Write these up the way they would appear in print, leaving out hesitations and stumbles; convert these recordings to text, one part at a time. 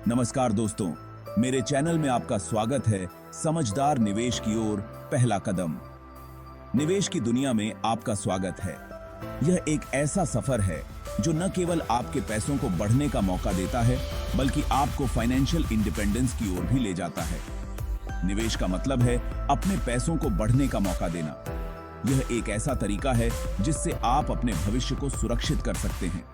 नमस्कार दोस्तों, मेरे चैनल में आपका स्वागत है। समझदार निवेश की ओर पहला कदम। निवेश की दुनिया में आपका स्वागत है। यह एक ऐसा सफर है जो न केवल आपके पैसों को बढ़ने का मौका देता है, बल्कि आपको फाइनेंशियल इंडिपेंडेंस की ओर भी ले जाता है। निवेश का मतलब है अपने पैसों को बढ़ने का मौका देना। यह एक ऐसा तरीका है जिससे आप अपने भविष्य को सुरक्षित कर सकते हैं।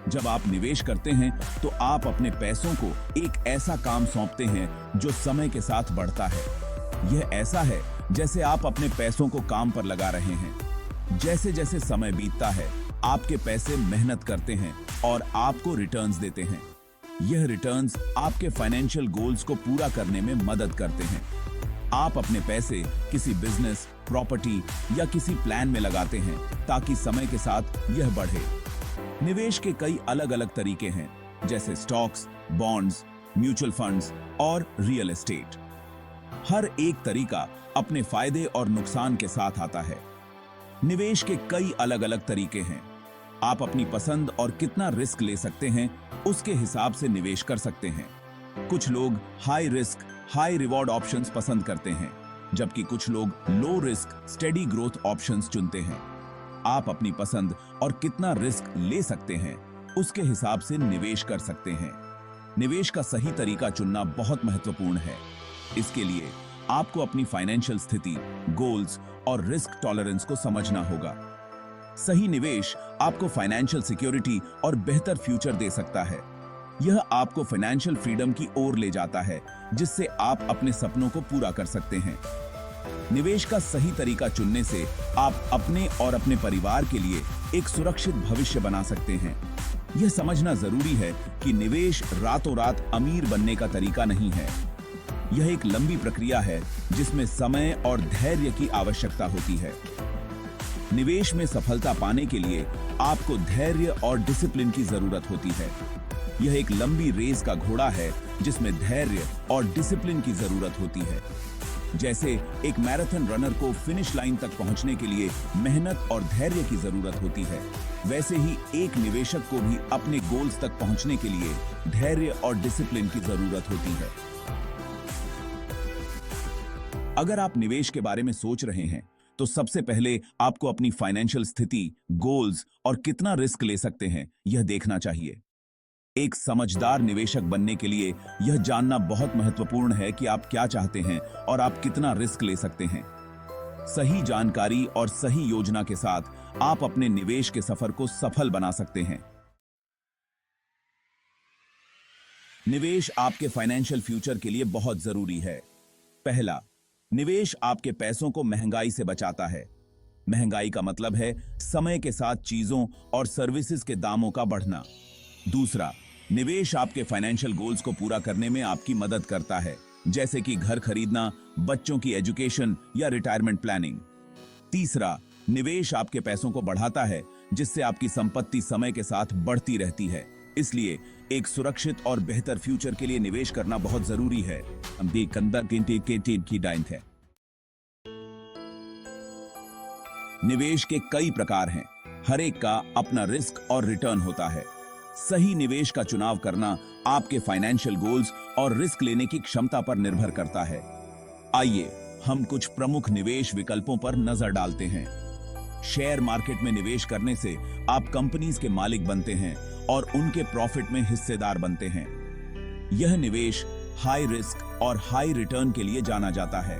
जब आप निवेश करते हैं तो आप अपने पैसों को एक ऐसा काम सौंपते हैं जो समय के साथ बढ़ता है। यह ऐसा है जैसे आप अपने पैसों को काम पर लगा रहे हैं। जैसे जैसे समय बीतता है, आपके पैसे मेहनत करते हैं और आपको रिटर्न्स देते हैं। यह रिटर्न्स आपके फाइनेंशियल गोल्स को पूरा करने में मदद करते हैं। आप अपने पैसे किसी बिजनेस, प्रॉपर्टी या किसी प्लान में लगाते हैं ताकि समय के साथ यह बढ़े। निवेश के कई अलग अलग तरीके हैं, जैसे स्टॉक्स, बॉन्ड्स, म्यूचुअल फंड्स और रियल एस्टेट। हर एक तरीका अपने फायदे और नुकसान के साथ आता है। निवेश के कई अलग अलग तरीके हैं। आप अपनी पसंद और कितना रिस्क ले सकते हैं, उसके हिसाब से निवेश कर सकते हैं। कुछ लोग high risk, high reward options पसंद करते हैं, जबकि कुछ लोग low risk, steady growth options चुनते हैं। आप अपनी पसंद और कितना रिस्क ले सकते हैं, उसके हिसाब से निवेश कर सकते हैं। निवेश का सही तरीका चुनना बहुत महत्वपूर्ण है। इसके लिए आपको अपनी फाइनेंशियल स्थिति, गोल्स और रिस्क टॉलरेंस को समझना होगा। सही निवेश आपको फाइनेंशियल सिक्योरिटी और बेहतर फ्यूचर दे सकता है। यह आपको फाइनेंशियल फ्रीडम की ओर ले जाता है, जिससे आप अपने सपनों को पूरा कर सकते हैं। निवेश का सही तरीका चुनने से आप अपने और अपने परिवार के लिए एक सुरक्षित भविष्य बना सकते हैं। यह समझना जरूरी है कि निवेश रातों रात अमीर बनने का तरीका नहीं है। यह एक लंबी प्रक्रिया है जिसमें समय और धैर्य की आवश्यकता होती है। निवेश में सफलता पाने के लिए आपको धैर्य और डिसिप्लिन की जरूरत होती है। यह एक लंबी रेस का घोड़ा है जिसमें धैर्य और डिसिप्लिन की जरूरत होती है। जैसे एक मैराथन रनर को फिनिश लाइन तक पहुंचने के लिए मेहनत और धैर्य की जरूरत होती है, वैसे ही एक निवेशक को भी अपने गोल्स तक पहुंचने के लिए धैर्य और डिसिप्लिन की जरूरत होती है। अगर आप निवेश के बारे में सोच रहे हैं, तो सबसे पहले आपको अपनी फाइनेंशियल स्थिति, गोल्स और कितना रिस्क ले सकते हैं, यह देखना चाहिए। एक समझदार निवेशक बनने के लिए यह जानना बहुत महत्वपूर्ण है कि आप क्या चाहते हैं और आप कितना रिस्क ले सकते हैं। सही जानकारी और सही योजना के साथ आप अपने निवेश के सफर को सफल बना सकते हैं। निवेश आपके फाइनेंशियल फ्यूचर के लिए बहुत जरूरी है। पहला, निवेश आपके पैसों को महंगाई से बचाता है। महंगाई का मतलब है समय के साथ चीजों और सर्विसेज के दामों का बढ़ना। दूसरा, निवेश आपके फाइनेंशियल गोल्स को पूरा करने में आपकी मदद करता है, जैसे कि घर खरीदना, बच्चों की एजुकेशन या रिटायरमेंट प्लानिंग। तीसरा, निवेश आपके पैसों को बढ़ाता है, जिससे आपकी संपत्ति समय के साथ बढ़ती रहती है। इसलिए एक सुरक्षित और बेहतर फ्यूचर के लिए निवेश करना बहुत जरूरी है। निवेश के कई प्रकार हैं। हर एक का अपना रिस्क और रिटर्न होता है। सही निवेश का चुनाव करना आपके फाइनेंशियल गोल्स और रिस्क लेने की क्षमता पर निर्भर करता है। आइए हम कुछ प्रमुख निवेश विकल्पों पर नजर डालते हैं। शेयर मार्केट में निवेश करने से आप कंपनीज के मालिक बनते हैं और उनके प्रॉफिट में हिस्सेदार बनते हैं। यह निवेश हाई रिस्क और हाई रिटर्न के लिए जाना जाता है।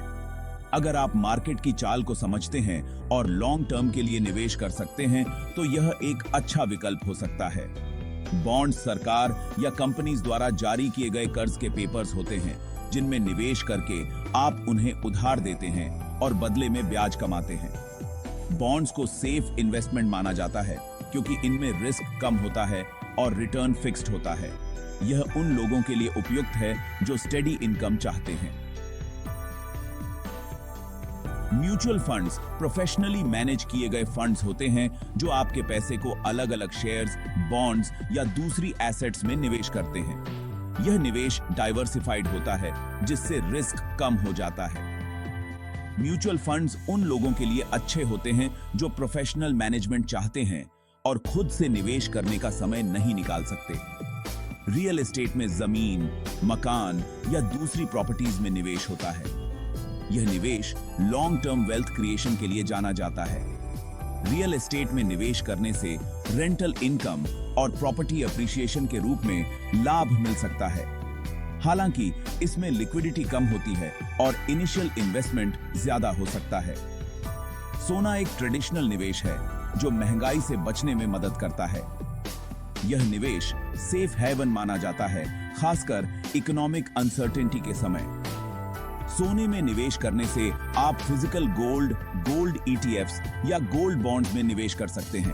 अगर आप मार्केट की चाल को समझते हैं और लॉन्ग टर्म के लिए निवेश कर सकते हैं, तो यह एक अच्छा विकल्प हो सकता है। बॉन्ड सरकार या कंपनीज द्वारा जारी किए गए कर्ज के पेपर्स होते हैं, जिनमें निवेश करके आप उन्हें उधार देते हैं और बदले में ब्याज कमाते हैं। बॉन्ड्स को सेफ इन्वेस्टमेंट माना जाता है क्योंकि इनमें रिस्क कम होता है और रिटर्न फिक्स्ड होता है। यह उन लोगों के लिए उपयुक्त है जो स्टेडी इनकम चाहते हैं। म्यूचुअल फंड्स प्रोफेशनली मैनेज किए गए फंड्स होते हैं जो आपके पैसे को अलग अलग शेयर्स, बॉन्ड्स या दूसरी एसेट्स में निवेश करते हैं। यह निवेश डाइवर्सिफाइड होता है, जिससे रिस्क कम हो जाता है। म्यूचुअल फंड्स उन लोगों के लिए अच्छे होते हैं जो प्रोफेशनल मैनेजमेंट चाहते हैं और खुद से निवेश करने का समय नहीं निकाल सकते। रियल एस्टेट में जमीन, मकान या दूसरी प्रॉपर्टीज में निवेश होता है। यह निवेश लॉन्ग टर्म वेल्थ क्रिएशन के लिए जाना जाता है। रियल एस्टेट में निवेश करने से रेंटल इनकम और प्रॉपर्टी अप्रिसिएशन के रूप में लाभ मिल सकता है। हालांकि इसमें लिक्विडिटी कम होती है और इनिशियल इन्वेस्टमेंट ज्यादा हो सकता है। सोना एक ट्रेडिशनल निवेश है जो महंगाई से बचने में मदद करता है। यह निवेश सेफ हेवन माना जाता है, खासकर इकोनॉमिक अनसर्टेनिटी के समय। सोने में निवेश करने से आप फिजिकल गोल्ड ईटीएफ्स या गोल्ड बॉन्ड्स में निवेश कर सकते हैं।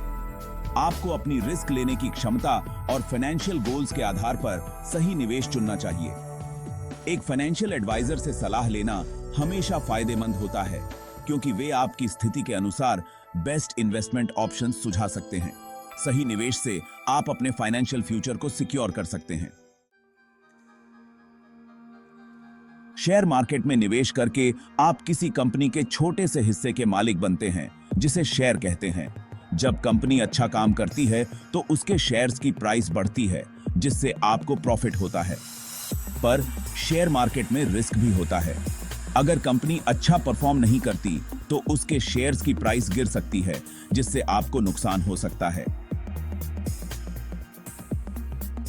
आपको अपनी रिस्क लेने की क्षमता और फाइनेंशियल गोल्स के आधार पर सही निवेश चुनना चाहिए। एक फाइनेंशियल एडवाइजर से सलाह लेना हमेशा फायदेमंद होता है, क्योंकि वे आपकी स्थिति के अनुसार बेस्ट इन्वेस्टमेंट ऑप्शंस सुझा सकते हैं। सही निवेश से आप अपने फाइनेंशियल फ्यूचर को सिक्योर कर सकते हैं। शेयर मार्केट में निवेश करके आप किसी कंपनी के छोटे से हिस्से के मालिक बनते हैं, जिसे शेयर कहते हैं। जब कंपनी अच्छा काम करती है तो उसके शेयर्स की प्राइस बढ़ती है, जिससे आपको प्रॉफिट होता है। पर शेयर मार्केट में रिस्क भी होता है। अगर कंपनी अच्छा परफॉर्म नहीं करती तो उसके शेयर्स की प्राइस गिर सकती है, जिससे आपको नुकसान हो सकता है।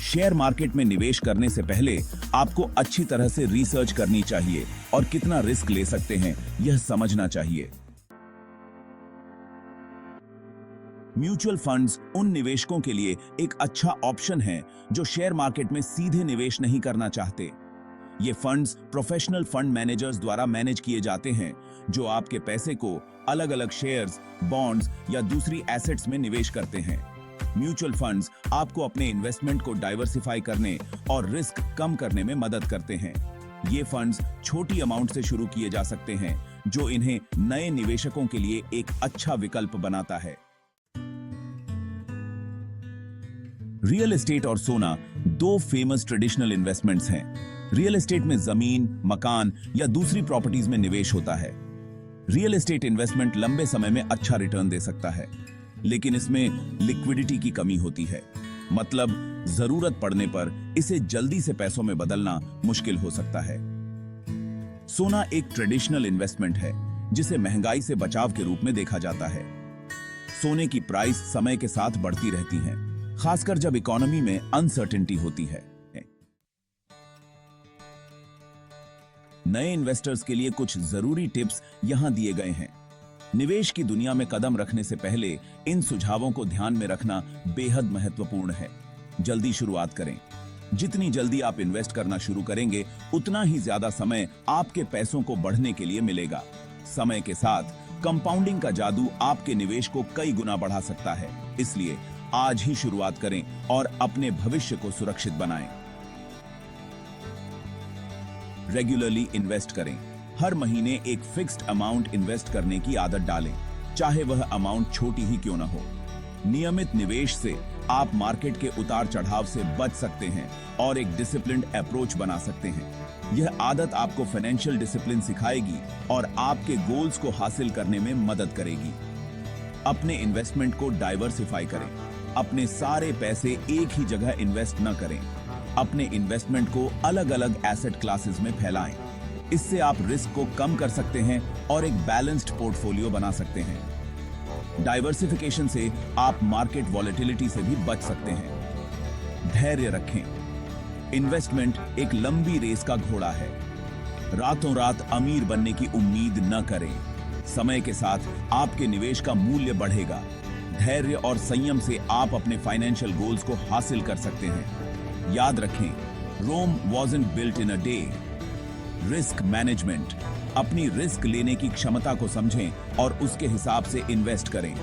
शेयर मार्केट में निवेश करने से पहले आपको अच्छी तरह से रिसर्च करनी चाहिए और कितना रिस्क ले सकते हैं यह समझना चाहिए। म्यूचुअल फंड्स उन निवेशकों के लिए एक अच्छा ऑप्शन है जो शेयर मार्केट में सीधे निवेश नहीं करना चाहते। ये फंड्स प्रोफेशनल फंड मैनेजर्स द्वारा मैनेज किए जाते हैं, जो आपके पैसे को अलग अलग शेयर्स, बॉन्ड्स या दूसरी एसेट्स में निवेश करते हैं। म्यूचुअल फंड्स आपको अपने इन्वेस्टमेंट को डाइवर्सिफाई करने और रिस्क कम करने में मदद करते हैं। ये फंड्स छोटी अमाउंट से शुरू किए जा सकते हैं, जो इन्हें नए निवेशकों के लिए एक अच्छा विकल्प बनाता है। रियल एस्टेट और सोना दो फेमस ट्रेडिशनल इन्वेस्टमेंट्स हैं। रियल एस्टेट में जमीन, मकान या दूसरी प्रॉपर्टीज में निवेश होता है। रियल एस्टेट इन्वेस्टमेंट लंबे समय में अच्छा रिटर्न दे सकता है, लेकिन इसमें लिक्विडिटी की कमी होती है। मतलब जरूरत पड़ने पर इसे जल्दी से पैसों में बदलना मुश्किल हो सकता है। सोना एक ट्रेडिशनल इन्वेस्टमेंट है जिसे महंगाई से बचाव के रूप में देखा जाता है। सोने की प्राइस समय के साथ बढ़ती रहती है, खासकर जब इकोनॉमी में अनसर्टेनिटी होती है। नए इन्वेस्टर्स के लिए कुछ जरूरी टिप्स यहां दिए गए हैं। निवेश की दुनिया में कदम रखने से पहले इन सुझावों को ध्यान में रखना बेहद महत्वपूर्ण है। जल्दी शुरुआत करें। जितनी जल्दी आप इन्वेस्ट करना शुरू करेंगे, उतना ही ज्यादा समय आपके पैसों को बढ़ने के लिए मिलेगा। समय के साथ कंपाउंडिंग का जादू आपके निवेश को कई गुना बढ़ा सकता है। इसलिए आज ही शुरुआत करें और अपने भविष्य को सुरक्षित बनाएं। रेगुलरली इन्वेस्ट करें। हर महीने एक फिक्स्ड अमाउंट इन्वेस्ट करने की आदत डालें, चाहे वह अमाउंट छोटी ही क्यों न हो। नियमित निवेश से आप मार्केट के उतार चढ़ाव से बच सकते हैं और एक डिसिप्लिन्ड अप्रोच बना सकते हैं। यह आदत आपको फाइनेंशियल डिसिप्लिन सिखाएगी और आपके गोल्स को हासिल करने में मदद करेगी। अपने इन्वेस्टमेंट को डाइवर्सिफाई करें। अपने सारे पैसे एक ही जगह इन्वेस्ट न करें। अपने इन्वेस्टमेंट को अलग अलग एसेट क्लासेस में फैलाएं। इससे आप रिस्क को कम कर सकते हैं और एक बैलेंस्ड पोर्टफोलियो बना सकते हैं। डाइवर्सिफिकेशन से आप मार्केट वॉलेटिलिटी से भी बच सकते हैं। धैर्य रखें। इन्वेस्टमेंट एक लंबी रेस का घोड़ा है। रातों रात अमीर बनने की उम्मीद न करें। समय के साथ आपके निवेश का मूल्य बढ़ेगा। धैर्य और संयम से आप अपने फाइनेंशियल गोल्स को हासिल कर सकते हैं। याद रखें, रोम wasn't built in a day। Risk management. अपनी रिस्क लेने की क्षमता को समझें और उसके हिसाब से इन्वेस्ट करें।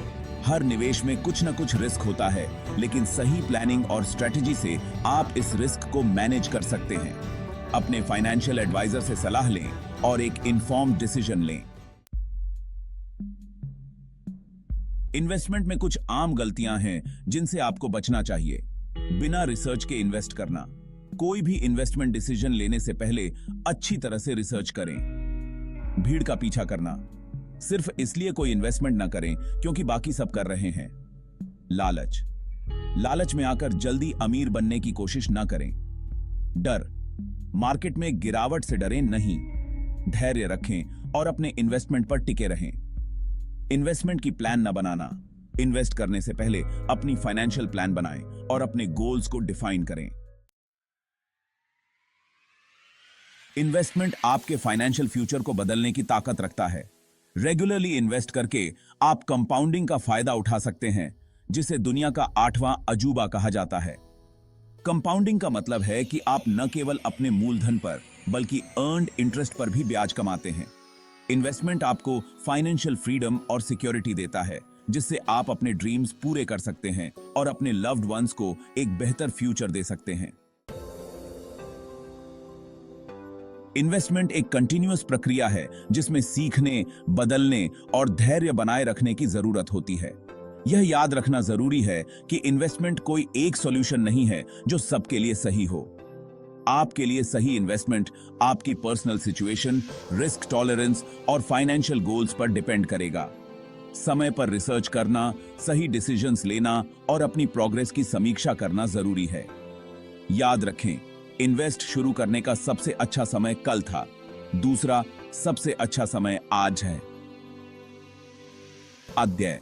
हर निवेश में कुछ न कुछ रिस्क होता है, लेकिन सही प्लानिंग और स्ट्रेटजी से आप इस रिस्क को मैनेज कर सकते हैं। अपने फाइनेंशियल एडवाइजर से सलाह लें और एक इन्फॉर्म्ड डिसीजन लें। इन्वेस्टमेंट में कुछ आम गलतियां हैं जिनसे आपको बचना चाहिए। बिना रिसर्च के इन्वेस्ट करना। कोई भी इन्वेस्टमेंट डिसीजन लेने से पहले अच्छी तरह से रिसर्च करें। भीड़ का पीछा करना। सिर्फ इसलिए कोई इन्वेस्टमेंट ना करें क्योंकि बाकी सब कर रहे हैं। लालच। लालच में आकर जल्दी अमीर बनने की कोशिश न करें। डर, मार्केट में गिरावट से डरें नहीं, धैर्य रखें और अपने इन्वेस्टमेंट पर टिके रहें। इन्वेस्टमेंट की प्लान न बनाना, इन्वेस्ट करने से पहले अपनी फाइनेंशियल प्लान बनाएं और अपने गोल्स को डिफाइन करें। इन्वेस्टमेंट आपके फाइनेंशियल फ्यूचर को बदलने की ताकत रखता है। रेगुलरली इन्वेस्ट करके आप कंपाउंडिंग का फायदा उठा सकते हैं, जिसे दुनिया का 8वां अजूबा कहा जाता है। कंपाउंडिंग का मतलब है कि आप न केवल अपने मूलधन पर बल्कि अर्न्ड इंटरेस्ट पर भी ब्याज कमाते हैं। इन्वेस्टमेंट आपको फाइनेंशियल फ्रीडम और सिक्योरिटी देता है, जिससे आप अपने ड्रीम्स पूरे कर सकते हैं और अपने लव्ड वंस को एक बेहतर फ्यूचर दे सकते हैं। इन्वेस्टमेंट एक कंटिन्यूअस प्रक्रिया है जिसमें सीखने, बदलने और धैर्य बनाए रखने की जरूरत होती है। यह याद रखना जरूरी है कि इन्वेस्टमेंट कोई एक सॉल्यूशन नहीं है जो सबके लिए सही हो। आपके लिए सही इन्वेस्टमेंट आपकी पर्सनल सिचुएशन, रिस्क टॉलरेंस और फाइनेंशियल गोल्स पर डिपेंड करेगा। समय पर रिसर्च करना, सही डिसीजंस लेना और अपनी प्रोग्रेस की समीक्षा करना जरूरी है। याद रखें, इन्वेस्ट शुरू करने का सबसे अच्छा समय कल था, दूसरा सबसे अच्छा समय आज है। अध्याय